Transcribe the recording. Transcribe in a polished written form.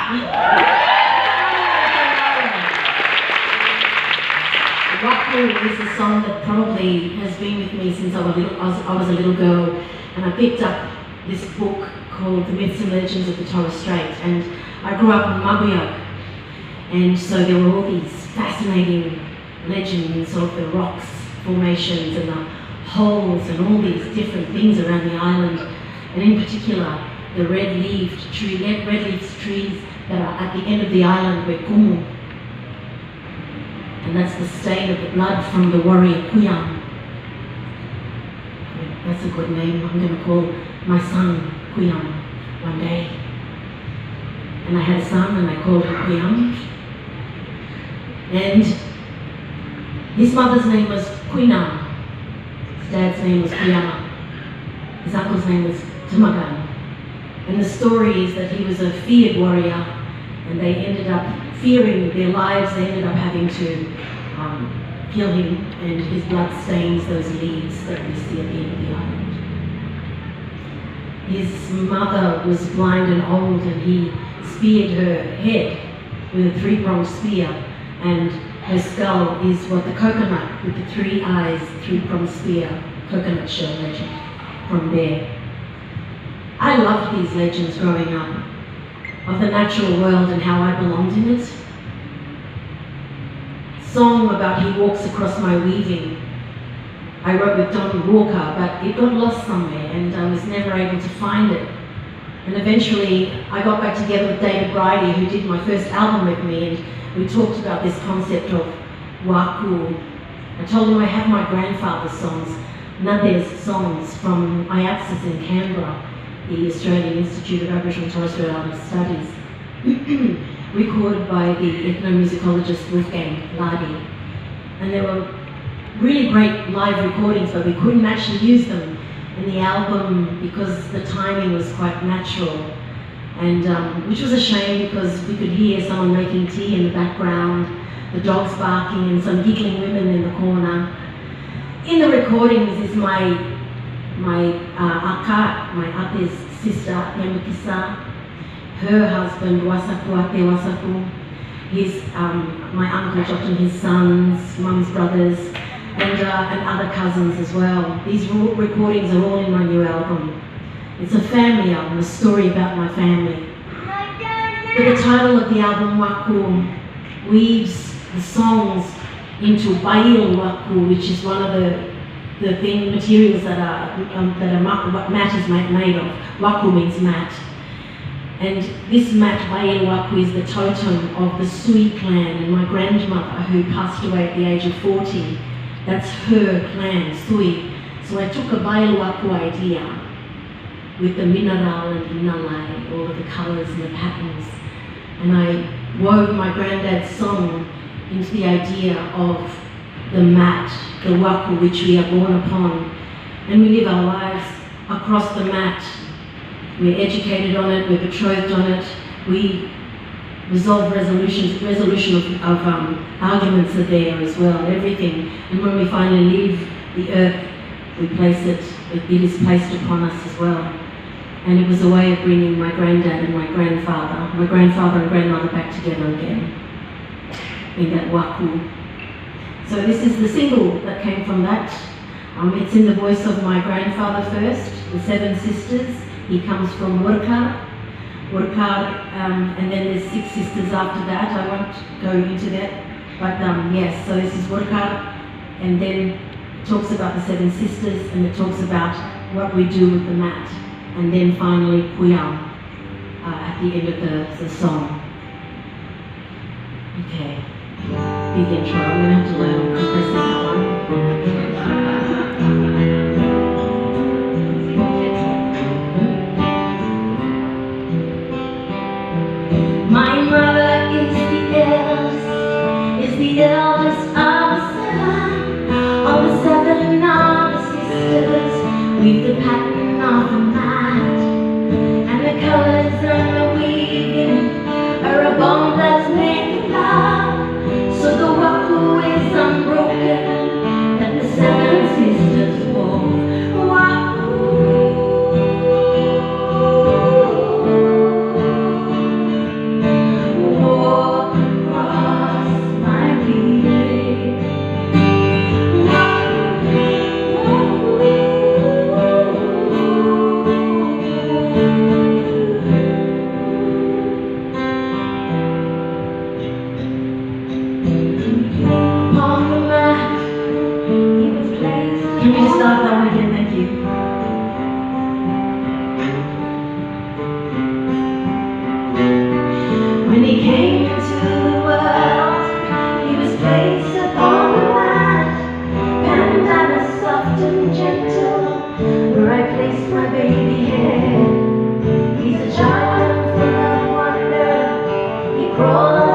Waku is a song that probably has been with me since I was a little girl, and I picked up this book called The Myths and Legends of the Torres Strait, and I grew up in Mabuyak, and so there were all these fascinating legends of the rocks formations and the holes and all these different things around the island, and in particular the red-leaved trees that are at the end of the island where kumu, and that's the stain of the blood from the warrior Kuyang. That's a good name. I'm going to call my son Kuyang one day. And I had a son and I called him Kuyang. And his mother's name was Kuina. His dad's name was Kuyama. His uncle's name was Tumagan. And the story is that he was a feared warrior, and they ended up fearing their lives. They ended up having to kill him, and his blood stains those leaves that we see at the end of the island. His mother was blind and old, and he speared her head with a three-pronged spear, and her skull is what the coconut with the three eyes, three-pronged spear, coconut shell legend from there. I loved these legends growing up, of the natural world and how I belonged in it. Song about He Walks Across My Weaving, I wrote with Don Walker, but it got lost somewhere and I was never able to find it. And eventually I got back together with David Bridie, who did my first album with me, and we talked about this concept of waku. I told him I have my grandfather's songs, Nade's songs from IATSIS in Canberra, the Australian Institute of Aboriginal and Torres Strait Islander Studies, recorded by the ethnomusicologist Wolfgang Lardy. And there were really great live recordings, but we couldn't actually use them in the album because the timing was quite natural, and which was a shame because we could hear someone making tea in the background, the dogs barking, and some giggling women in the corner. In the recordings is my ate's sister, Yamukisa, her husband, Wasaku Ate Wasaku, his, my uncle Jock and his sons, mum's brothers, and other cousins as well. These recordings are all in my new album. It's a family album, a story about my family. But the title of the album, Waku, weaves the songs into Bail Waku, which is one of the materials that mat is made of. Waku means mat. And this mat, Bail Waku, is the totem of the Sui clan, and my grandmother, who passed away at the age of 40, that's her clan, Sui. So I took a Bail Waku idea with the mineral and inalai, all of the colours and the patterns, and I wove my granddad's song into the idea of the mat, the waku which we are born upon, and we live our lives across the mat. We're educated on it, we're betrothed on it, we resolve resolution of arguments are there as well, everything. And when we finally leave the earth, we place it is placed upon us as well. And it was a way of bringing my granddad and my grandfather and grandmother back together again in that waku. So this is the single that came from that. It's in the voice of my grandfather first, the Seven Sisters. He comes from Wurkar, and then there's 6 sisters after that. I won't go into that, but yes, so this is Wurkar, and then it talks about the 7 sisters, and it talks about what we do with the mat, and then finally Kuyang at the end of the song. Okay, big intro. I'm going to have to learn on compressing that one. My mother is the eldest of the 7 of the sisters, weave the pattern of the mat, and the colors and the weaving are a bond that's made of love, so the waku is unbroken, that the When he came into the world, he was placed upon the land, bandana soft and gentle, where I placed my baby head. He's a child full of wonder, he crawled